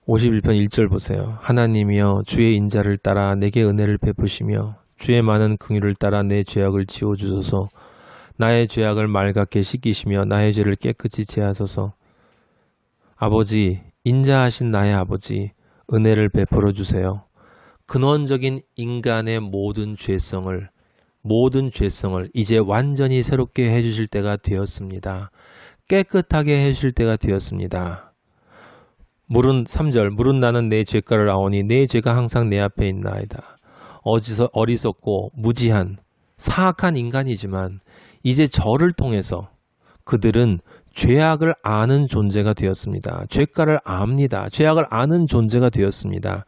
51편 1절 보세요. 하나님이여 주의 인자를 따라 내게 은혜를 베푸시며 주의 많은 긍휼을 따라 내 죄악을 지워주소서. 나의 죄악을 맑게 씻기시며 나의 죄를 깨끗이 제하소서. 아버지, 인자하신 나의 아버지, 은혜를 베풀어 주세요. 근원적인 인간의 모든 죄성을 이제 완전히 새롭게 해주실 때가 되었습니다. 깨끗하게 해주실 때가 되었습니다. 3절 물은 나는 내 죄가를 아오니 내 죄가 항상 내 앞에 있나이다. 어리석고 무지한 사악한 인간이지만 이제 저를 통해서 그들은 죄악을 아는 존재가 되었습니다. 죄가를 압니다. 죄악을 아는 존재가 되었습니다.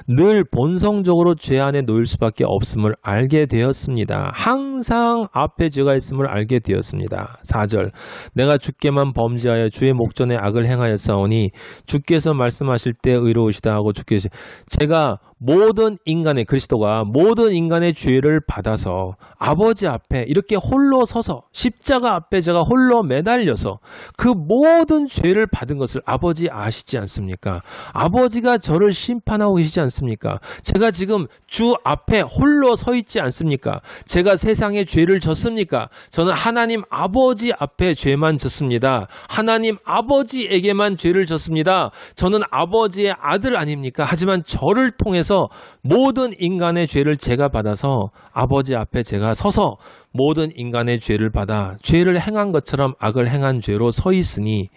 늘 본성적으로 죄 안에 놓일 수밖에 없음을 알게 되었습니다. 항상 앞에 죄가 있음을 알게 되었습니다. 4절 내가 주께만 범죄하여 주의 목전에 악을 행하였사오니 주께서 말씀하실 때 의로우시다 하고 주께서 제가 모든 인간의 그리스도가 모든 인간의 죄를 받아서 아버지 앞에 이렇게 홀로 서서 십자가 앞에 제가 홀로 매달려서 그 모든 죄를 받은 것을 아버지 아시지 않습니까? 아버지가 저를 심판하고 계시지 않습니까? 제가 지금 주 앞에 홀로 서 있지 않습니까? 제가 세상에 죄를 졌습니까? 저는 하나님 아버지 앞에 죄만 졌습니다. 하나님 아버지에게만 죄를 졌습니다. 저는 아버지의 아들 아닙니까? 하지만 저를 통해서 모든 인간의 죄를 제가 받아서 아버지 앞에 제가 서서 모든 인간의 죄를 받아 죄를 행한 것처럼 악을 행한 죄로 서 있으니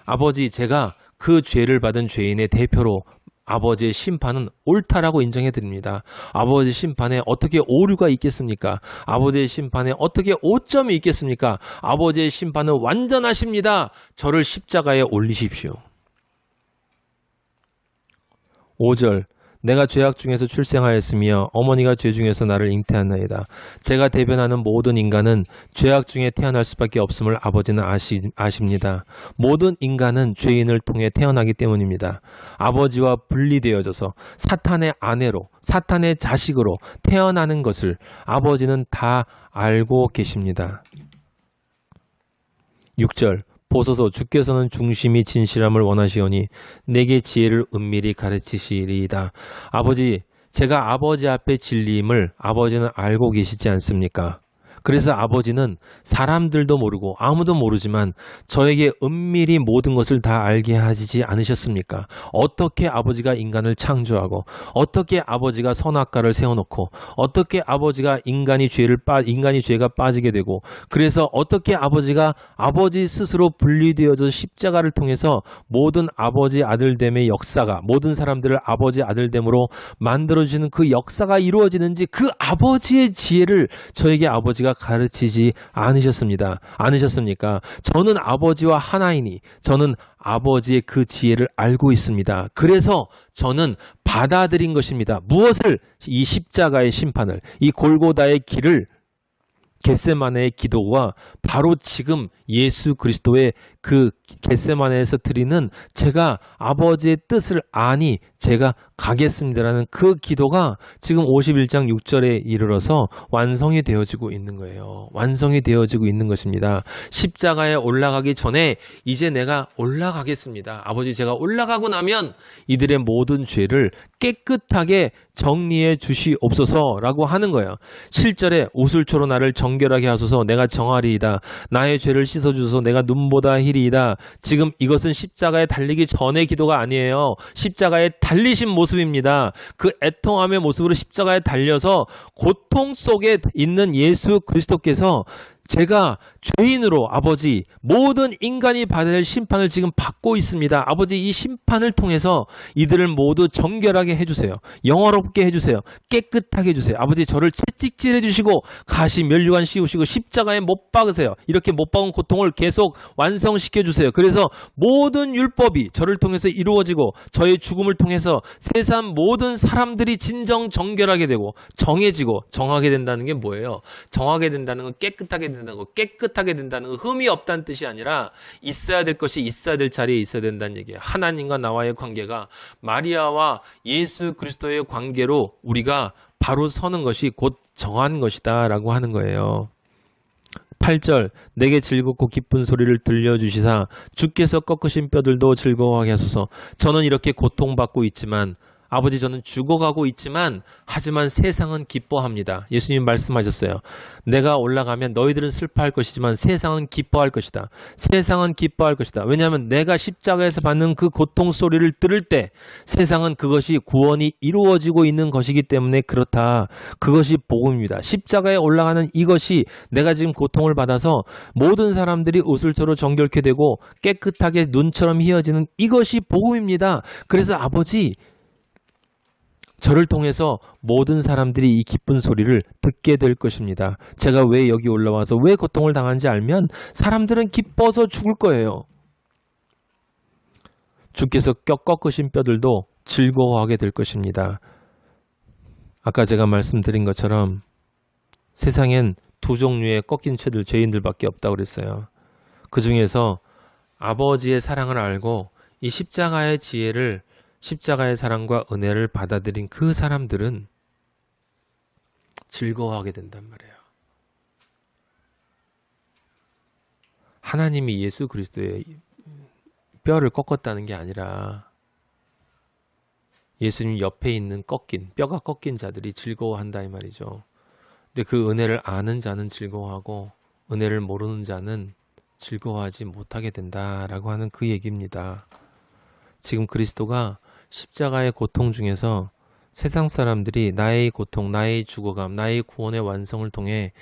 아버지 제가 그 죄를 받은 죄인의 대표로 아버지의 심판은 옳다라고 인정해 드립니다. 아버지의 심판에 어떻게 오류가 있겠습니까? 아버지의 심판에 어떻게 오점이 있겠습니까? 아버지의 심판은 완전하십니다. 저를 십자가에 올리십시오. 5절 내가 죄악 중에서 출생하였으며 어머니가 죄 중에서 나를 잉태하나이다. 제가 대변하는 모든 인간은 죄악 중에 태어날 수밖에 없음을 아버지는 아십니다. 모든 인간은 죄인을 통해 태어나기 때문입니다. 아버지와 분리되어져서 사탄의 아내로 사탄의 자식으로 태어나는 것을 아버지는 다 알고 계십니다. 6절 보소서 주께서는 중심이 진실함을 원하시오니 내게 지혜를 은밀히 가르치시리이다. 아버지, 제가 아버지 앞에 진리임을 아버지는 알고 계시지 않습니까? 그래서 아버지는 사람들도 모르고 아무도 모르지만 저에게 은밀히 모든 것을 다 알게 하시지 않으셨습니까? 어떻게 아버지가 인간을 창조하고 어떻게 아버지가 선악과를 세워놓고 어떻게 아버지가 인간이 죄가 빠지게 되고 그래서 어떻게 아버지가 아버지 스스로 분리되어져 십자가를 통해서 모든 아버지 아들됨의 역사가 모든 사람들을 아버지 아들됨으로 만들어주시는 그 역사가 이루어지는지 그 아버지의 지혜를 저에게 아버지가 가르치지 않으셨습니까? 저는 아버지와 하나이니 저는 아버지의 그 지혜를 알고 있습니다. 그래서 저는 받아들인 것입니다. 무엇을? 이 십자가의 심판을, 이 골고다의 길을 겟세마네의 기도와 바로 지금 예수 그리스도의 그 겟세마네에서 드리는 제가 아버지의 뜻을 아니 제가 가겠습니다라는 그 기도가 지금 51장 6절에 이르러서 완성이 되어지고 있는 거예요. 완성이 되어지고 있는 것입니다. 십자가에 올라가기 전에 이제 내가 올라가겠습니다. 아버지 제가 올라가고 나면 이들의 모든 죄를 깨끗하게 정리해 주시옵소서라고 하는 거예요. 7절에 우슬초로 나를 정결하게 하소서 내가 정하리이다. 나의 죄를 씻어주소서 내가 눈보다 희리이다. 지금 이것은 십자가에 달리기 전의 기도가 아니에요. 십자가에 달리신 모습입니다. 그 애통함의 모습으로 십자가에 달려서 고통 속에 있는 예수 그리스도께서 제가 죄인으로 아버지 모든 인간이 받아야 할 심판을 지금 받고 있습니다. 아버지 이 심판을 통해서 이들을 모두 정결하게 해주세요. 영화롭게 해주세요. 깨끗하게 해주세요. 아버지 저를 채찍질 해주시고 가시 면류관 씌우시고 십자가에 못 박으세요. 이렇게 못 박은 고통을 계속 완성시켜 주세요. 그래서 모든 율법이 저를 통해서 이루어지고 저의 죽음을 통해서 세상 모든 사람들이 진정 정결하게 되고 정해지고 정하게 된다는 게 뭐예요? 정하게 된다는 건 깨끗하게 된다는 거, 깨끗하게 된다는 거, 흠이 없다는 뜻이 아니라 있어야 될 것이 있어야 될 자리에 있어야 된다는 얘기예요. 하나님과 나와의 관계가 마리아와 예수 그리스도의 관계로 우리가 바로 서는 것이 곧 정한 것이다 라고 하는 거예요. 8절 내게 즐겁고 기쁜 소리를 들려주시사 주께서 꺾으신 뼈들도 즐거워하게 하소서. 저는 이렇게 고통받고 있지만 아버지 저는 죽어가고 있지만 하지만 세상은 기뻐합니다. 예수님 말씀하셨어요. 내가 올라가면 너희들은 슬퍼할 것이지만 세상은 기뻐할 것이다. 세상은 기뻐할 것이다. 왜냐하면 내가 십자가에서 받는 그 고통 소리를 들을 때 세상은 그것이 구원이 이루어지고 있는 것이기 때문에 그렇다. 그것이 복음입니다. 십자가에 올라가는 이것이 내가 지금 고통을 받아서 모든 사람들이 옷을처럼 정결케 되고 깨끗하게 눈처럼 희어지는 이것이 복음입니다. 그래서 아버지 저를 통해서 모든 사람들이 이 기쁜 소리를 듣게 될 것입니다. 제가 왜 여기 올라와서 왜 고통을 당하는지 알면 사람들은 기뻐서 죽을 거예요. 주께서 꺾으신 뼈들도 즐거워하게 될 것입니다. 아까 제가 말씀드린 것처럼 세상엔 두 종류의 꺾인 죄인들밖에 없다고 그랬어요. 그 중에서 아버지의 사랑을 알고 이 십자가의 지혜를 십자가의 사랑과 은혜를 받아들인 그 사람들은 즐거워하게 된단 말이에요. 하나님이 예수 그리스도의 뼈를 꺾었다는 게 아니라 예수님 옆에 있는 뼈가 꺾인 자들이 즐거워한다 이 말이죠. 근데 그 은혜를 아는 자는 즐거워하고 은혜를 모르는 자는 즐거워하지 못하게 된다라고 하는 그 얘기입니다. 지금 그리스도가 십자가의 고통 중에서 세상 사람들이 나의 고통, 나의 죽어감, 나의 구원의 완성을 통해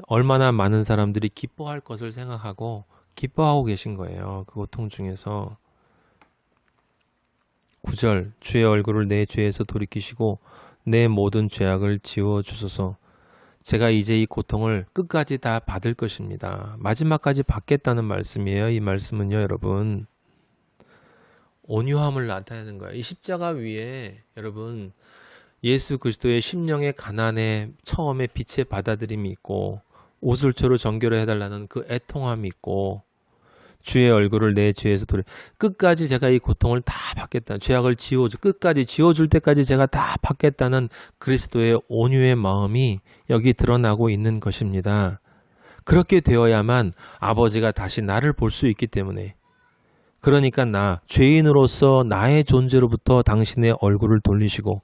얼마나 많은 사람들이 기뻐할 것을 생각하고 기뻐하고 계신 거예요. 그 고통 중에서 9절 주의 얼굴을 내 죄에서 돌이키시고 내 모든 죄악을 지워주소서. 제가 이제 이 고통을 끝까지 다 받을 것입니다. 마지막까지 받겠다는 말씀이에요. 이 말씀은요 여러분 온유함을 나타내는 거예요. 이 십자가 위에 여러분 예수 그리스도의 심령의 가난에 처음에 빛의 받아들임이 있고 옷을초로 정결을 해달라는 그 애통함이 있고 주의 얼굴을 내 죄에서 끝까지 제가 이 고통을 다 받겠다. 죄악을 끝까지 지워줄 때까지 제가 다 받겠다는 그리스도의 온유의 마음이 여기 드러나고 있는 것입니다. 그렇게 되어야만 아버지가 다시 나를 볼 수 있기 때문에 그러니까 죄인으로서 나의 존재로부터 당신의 얼굴을 돌리시고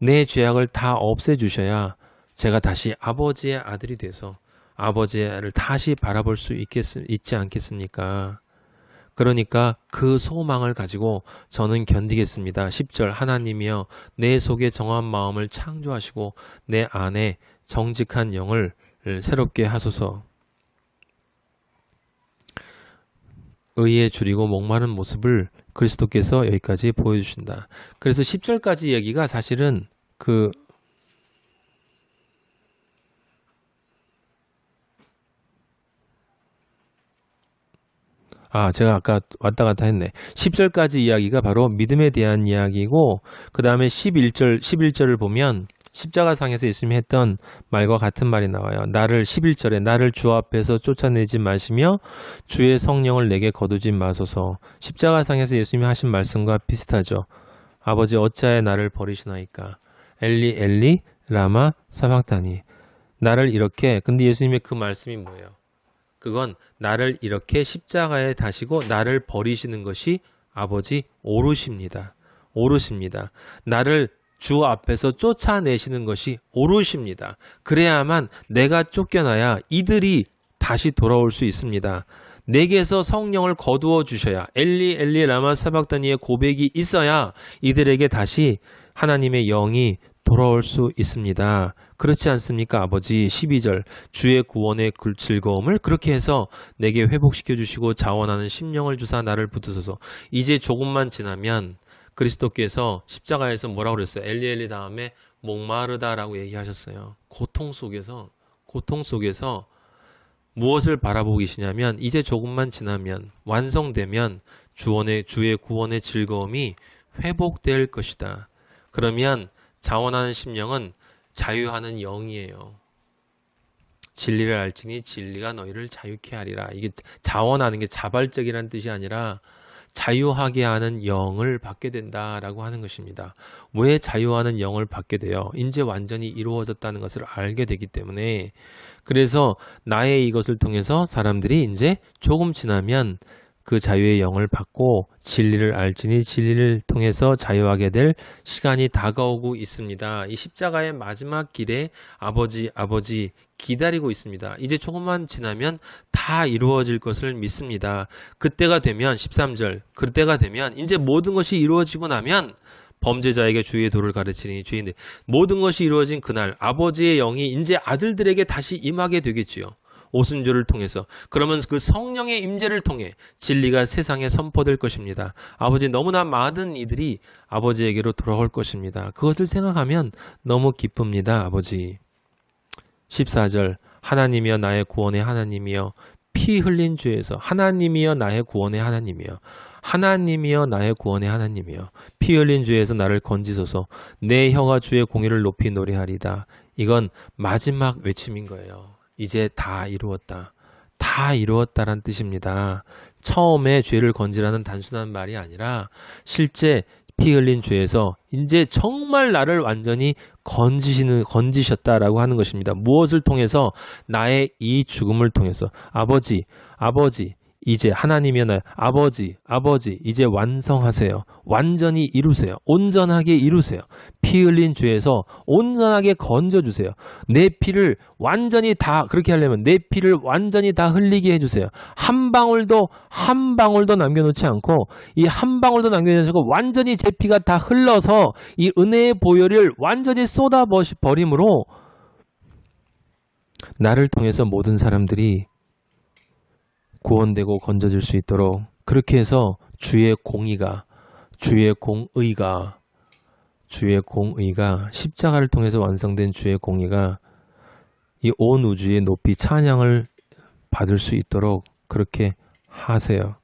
내 죄악을 다 없애주셔야 제가 다시 아버지의 아들이 돼서 아버지를 다시 바라볼 수 있지 않겠습니까? 그러니까 그 소망을 가지고 저는 견디겠습니다. 10절 하나님이여 내 속에 정한 마음을 창조하시고 내 안에 정직한 영을 새롭게 하소서. 의에 줄이고 목마른 모습을 그리스도께서 여기까지 보여주신다. 그래서 10절까지 얘기가 사실은 제가 아까 왔다 갔다 했네. 10절까지 이야기가 바로 믿음에 대한 이야기고 그 다음에 11절을 보면 십자가상에서 예수님이 했던 말과 같은 말이 나와요. 11절에 나를 주 앞에서 쫓아내지 마시며 주의 성령을 내게 거두지 마소서. 십자가상에서 예수님이 하신 말씀과 비슷하죠. 아버지 어찌하여 나를 버리시나이까. 엘리 엘리 라마 사박다니. 나를 이렇게 근데 예수님의 그 말씀이 뭐예요? 그건 나를 이렇게 십자가에 다시고 나를 버리시는 것이 아버지 오르십니다. 오르십니다. 나를 주 앞에서 쫓아내시는 것이 오르십니다. 그래야만 내가 쫓겨나야 이들이 다시 돌아올 수 있습니다. 내게서 성령을 거두어 주셔야 엘리 엘리 라마 사박다니의 고백이 있어야 이들에게 다시 하나님의 영이 돌아올 수 있습니다. 그렇지 않습니까? 아버지 12절 주의 구원의 즐거움을 그렇게 해서 내게 회복시켜 주시고 자원하는 심령을 주사 나를 붙드소서. 이제 조금만 지나면 그리스도께서 십자가에서 뭐라고 그랬어요? 엘리 엘리 다음에 목마르다라고 얘기하셨어요. 고통 속에서 무엇을 바라보고 계시냐면 이제 조금만 지나면 완성되면 주의 구원의 즐거움이 회복될 것이다. 그러면 자원하는 심령은 자유하는 영이에요. 진리를 알지니 진리가 너희를 자유케 하리라. 이게 자원하는 게 자발적이라는 뜻이 아니라 자유하게 하는 영을 받게 된다라고 하는 것입니다. 왜 자유하는 영을 받게 돼요? 이제 완전히 이루어졌다는 것을 알게 되기 때문에. 그래서 나의 이것을 통해서 사람들이 이제 조금 지나면 그 자유의 영을 받고 진리를 알지니 진리를 통해서 자유하게 될 시간이 다가오고 있습니다. 이 십자가의 마지막 길에 아버지 기다리고 있습니다. 이제 조금만 지나면 다 이루어질 것을 믿습니다. 그때가 되면 13절 그때가 되면 이제 모든 것이 이루어지고 나면 범죄자에게 주의 도를 가르치니 주인들 모든 것이 이루어진 그날 아버지의 영이 이제 아들들에게 다시 임하게 되겠지요. 오순절을 통해서. 그러면 그 성령의 임재를 통해 진리가 세상에 선포될 것입니다. 아버지 너무나 많은 이들이 아버지에게로 돌아올 것입니다. 그것을 생각하면 너무 기쁩니다. 아버지. 14절 하나님이여 나의 구원의 하나님이여 피 흘린 죄에서 하나님이여 나의 구원의 하나님이여 하나님이여 나의 구원의 하나님이여 피 흘린 죄에서 나를 건지소서 내 혀가 주의 공의를 높이 노래하리다. 이건 마지막 외침인 거예요. 이제 다 이루었다. 다 이루었다란 뜻입니다. 처음에 죄를 건지라는 단순한 말이 아니라 실제 피 흘린 죄에서 이제 정말 나를 완전히 건지셨다라고 하는 것입니다. 무엇을 통해서? 나의 이 죽음을 통해서. 아버지 이제 하나님이여 나의 아버지 이제 완성하세요. 완전히 이루세요. 온전하게 이루세요. 피 흘린 죄에서 온전하게 건져주세요. 내 피를 완전히 다 그렇게 하려면 내 피를 완전히 다 흘리게 해주세요. 한 방울도 남겨놓지 않고 이 한 방울도 남겨놓지 않고 완전히 제 피가 다 흘러서 이 은혜의 보혈을 완전히 쏟아버림으로 나를 통해서 모든 사람들이 구원되고 건져질 수 있도록 그렇게 해서 주의 공의가 십자가를 통해서 완성된 주의 공의가 이 온 우주에 높이 찬양을 받을 수 있도록 그렇게 하세요.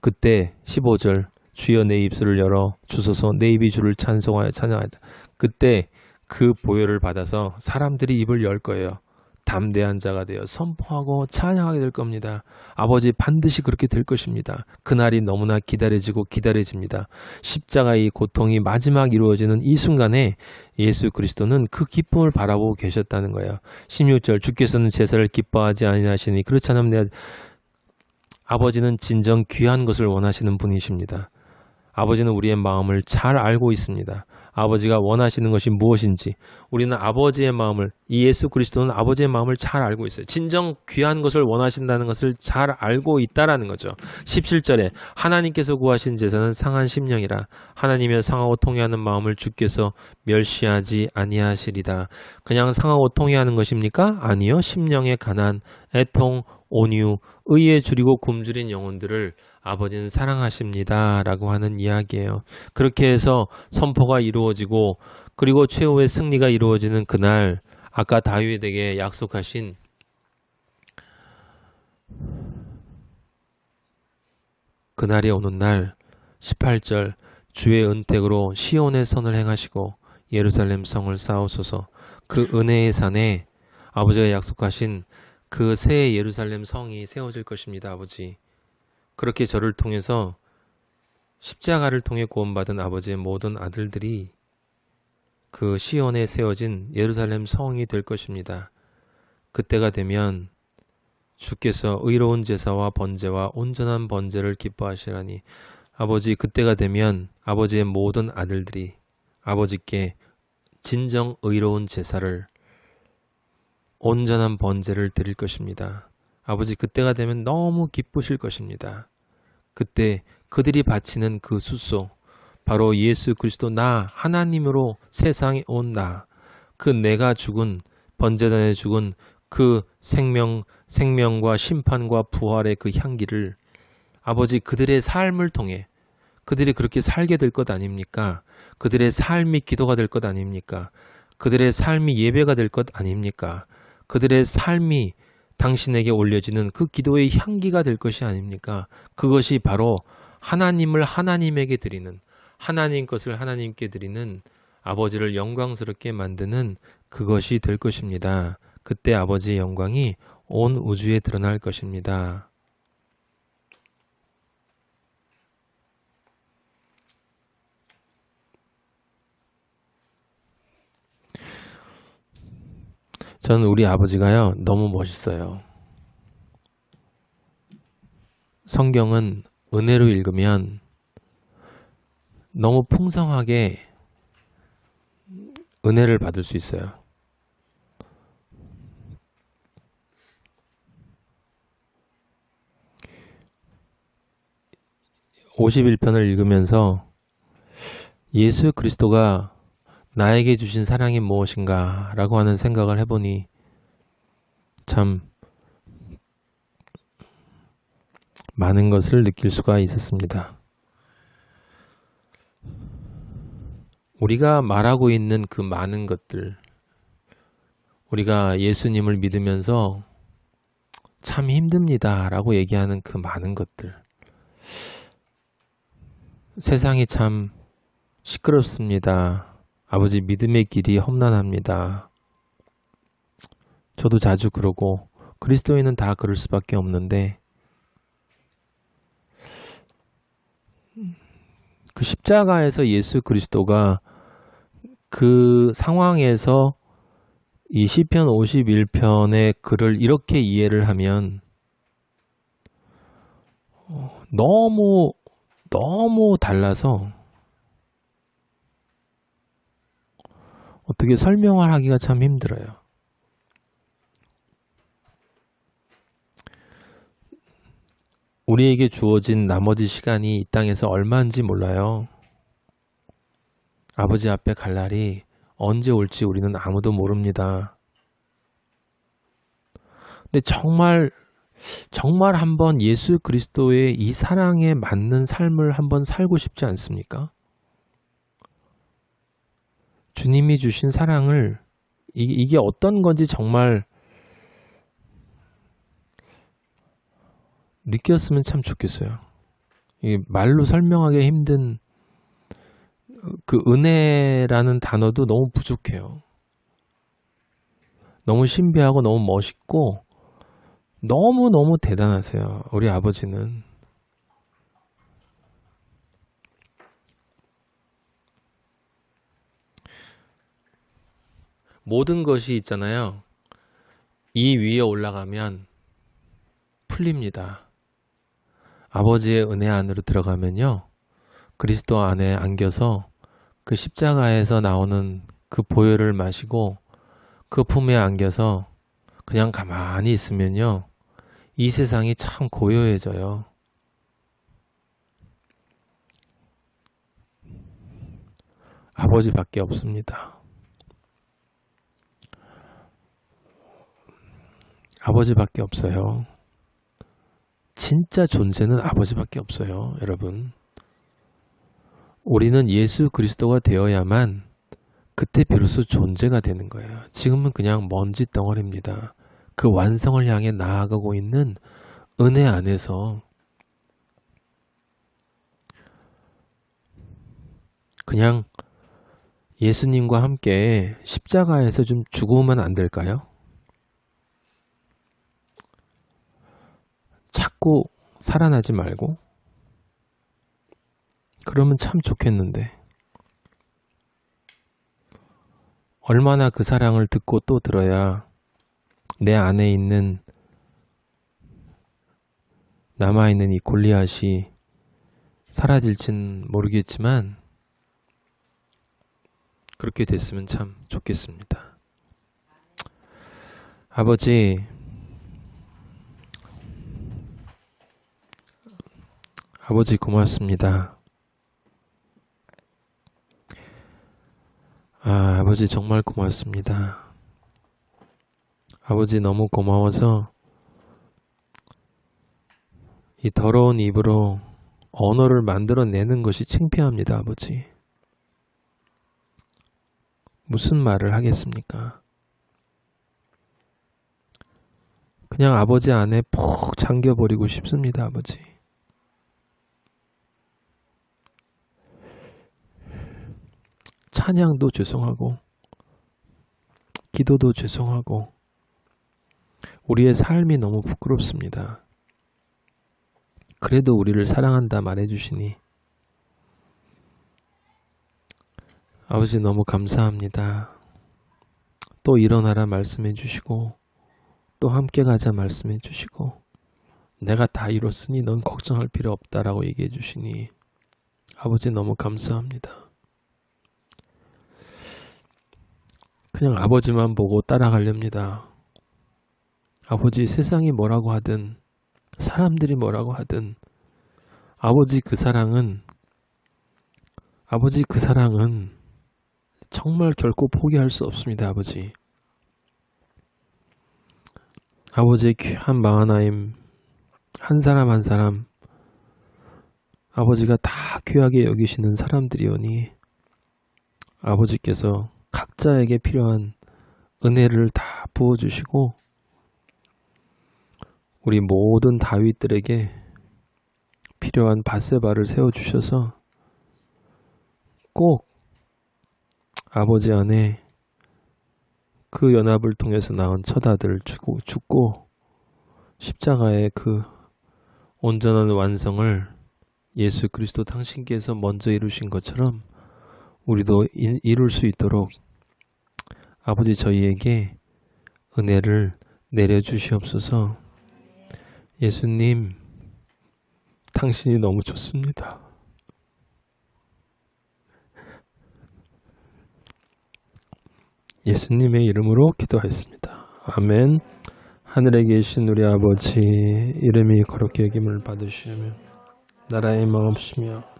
그때 15절 주여 내 입술을 열어 주소서 내 입이 주를 찬송하여 찬양하다. 그때 그 보혈을 받아서 사람들이 입을 열 거예요. 담대한 자가 되어 선포하고 찬양하게 될 겁니다. 아버지 반드시 그렇게 될 것입니다. 그날이 너무나 기다려집니다. 십자가의 고통이 마지막 이루어지는 이 순간에 예수 그리스도는 그 기쁨을 바라보고 계셨다는 거예요. 16절 주께서는 제사를 기뻐하지 아니하시니 그렇지 않으면 아버지는 진정 귀한 것을 원하시는 분이십니다. 아버지는 우리의 마음을 잘 알고 있습니다. 아버지가 원하시는 것이 무엇인지 우리는 아버지의 마음을 이 예수 그리스도는 아버지의 마음을 잘 알고 있어요. 진정 귀한 것을 원하신다는 것을 잘 알고 있다라는 거죠. 17절에 하나님께서 구하신 제사는 상한 심령이라 하나님의 상하고 통회하는 마음을 주께서 멸시하지 아니하시리다. 그냥 상하고 통회하는 것입니까? 아니요. 심령의 가난, 애통, 온유, 의에 줄이고 굶주린 영혼들을 아버지는 사랑하십니다 라고 하는 이야기예요. 그렇게 해서 선포가 이루어지고 그리고 최후의 승리가 이루어지는 그날 아까 다윗에게 약속하신 그날이 오는 날 18절 주의 은택으로 시온의 선을 행하시고 예루살렘 성을 쌓으소서. 그 은혜의 산에 아버지가 약속하신 그 새 예루살렘 성이 세워질 것입니다. 아버지. 그렇게 저를 통해서 십자가를 통해 구원받은 아버지의 모든 아들들이 그 시온에 세워진 예루살렘 성이 될 것입니다. 그때가 되면 주께서 의로운 제사와 번제와 온전한 번제를 기뻐하시라니 아버지 그때가 되면 아버지의 모든 아들들이 아버지께 진정 의로운 제사를 온전한 번제를 드릴 것입니다. 아버지 그때가 되면 너무 기쁘실 것입니다. 그때 그들이 바치는 그 숫소 바로 예수 그리스도 나 하나님으로 세상에 온 나 그 내가 죽은 번제단에 죽은 그 생명과 심판과 부활의 그 향기를 아버지 그들의 삶을 통해 그들이 그렇게 살게 될 것 아닙니까? 그들의 삶이 기도가 될 것 아닙니까? 그들의 삶이 예배가 될 것 아닙니까? 그들의 삶이 당신에게 올려지는 그 기도의 향기가 될 것이 아닙니까? 그것이 바로 하나님을 하나님에게 드리는 하나님 것을 하나님께 드리는 아버지를 영광스럽게 만드는 그것이 될 것입니다. 그때 아버지의 영광이 온 우주에 드러날 것입니다. 저는 우리 아버지가요, 너무 멋있어요. 성경은 은혜로 읽으면 너무 풍성하게 은혜를 받을 수 있어요. 51편을 읽으면서 예수 그리스도가 나에게 주신 사랑이 무엇인가 라고 하는 생각을 해보니 참 많은 것을 느낄 수가 있었습니다. 우리가 말하고 있는 그 많은 것들, 우리가 예수님을 믿으면서 참 힘듭니다 라고 얘기하는 그 많은 것들, 세상이 참 시끄럽습니다. 아버지 믿음의 길이 험난합니다. 저도 자주 그러고 그리스도인은 다 그럴 수밖에 없는데 그 십자가에서 예수 그리스도가 그 상황에서 이 시편 51편의 글을 이렇게 이해를 하면 너무 달라서 어떻게 설명을 하기가 참 힘들어요. 우리에게 주어진 나머지 시간이 이 땅에서 얼마인지 몰라요. 아버지 앞에 갈 날이 언제 올지 우리는 아무도 모릅니다. 근데 정말 한번 예수 그리스도의 이 사랑에 맞는 삶을 한번 살고 싶지 않습니까? 주님이 주신 사랑을 이게 어떤 건지 정말 느꼈으면 참 좋겠어요. 이게 말로 설명하기 힘든 그 은혜라는 단어도 너무 부족해요. 너무 신비하고 너무 멋있고 너무 대단하세요. 우리 아버지는. 모든 것이 있잖아요. 이 위에 올라가면 풀립니다. 아버지의 은혜 안으로 들어가면요. 그리스도 안에 안겨서 그 십자가에서 나오는 그 보혈을 마시고 그 품에 안겨서 그냥 가만히 있으면요. 이 세상이 참 고요해져요. 아버지밖에 없습니다. 아버지밖에 없어요. 진짜 존재는 아버지밖에 없어요, 여러분. 우리는 예수 그리스도가 되어야만 그때 비로소 존재가 되는 거예요. 지금은 그냥 먼지 덩어리입니다. 그 완성을 향해 나아가고 있는 은혜 안에서 그냥 예수님과 함께 십자가에서 좀 죽으면 안 될까요? 자꾸 살아나지 말고 그러면 참 좋겠는데 얼마나 그 사랑을 듣고 또 들어야 내 안에 있는 남아있는 이 골리앗이 사라질진 모르겠지만 그렇게 됐으면 참 좋겠습니다. 아버지 고맙습니다. 아버지 정말 고맙습니다. 아버지 너무 고마워서 이 더러운 입으로 언어를 만들어내는 것이 창피합니다. 아버지. 무슨 말을 하겠습니까? 그냥 아버지 안에 푹 잠겨버리고 싶습니다. 아버지. 찬양도 죄송하고 기도도 죄송하고 우리의 삶이 너무 부끄럽습니다. 그래도 우리를 사랑한다 말해주시니 아버지 너무 감사합니다. 또 일어나라 말씀해 주시고 또 함께 가자 말씀해 주시고 내가 다 이뤘으니 넌 걱정할 필요 없다라고 얘기해 주시니 아버지 너무 감사합니다. 그냥 아버지만 보고 따라가렵니다. 아버지 세상이 뭐라고 하든 사람들이 뭐라고 하든 아버지 그 사랑은 정말 결코 포기할 수 없습니다. 아버지. 아버지의 귀한 마하나임 한 사람 한 사람 아버지가 다 귀하게 여기시는 사람들이오니 아버지께서 각자에게 필요한 은혜를 다 부어주시고 우리 모든 다윗들에게 필요한 바세바를 세워주셔서 꼭 아버지 안에 그 연합을 통해서 낳은 첫 아들을 죽고 십자가의 그 온전한 완성을 예수 그리스도 당신께서 먼저 이루신 것처럼 우리도 이룰 수 있도록 아버지 저희에게 은혜를 내려주시옵소서. 예수님, 당신이 너무 좋습니다. 예수님의 이름으로 기도하였습니다. 아멘. 하늘에 계신 우리 아버지 이름이 거룩히 여김을 받으시며 나라의 마옵시며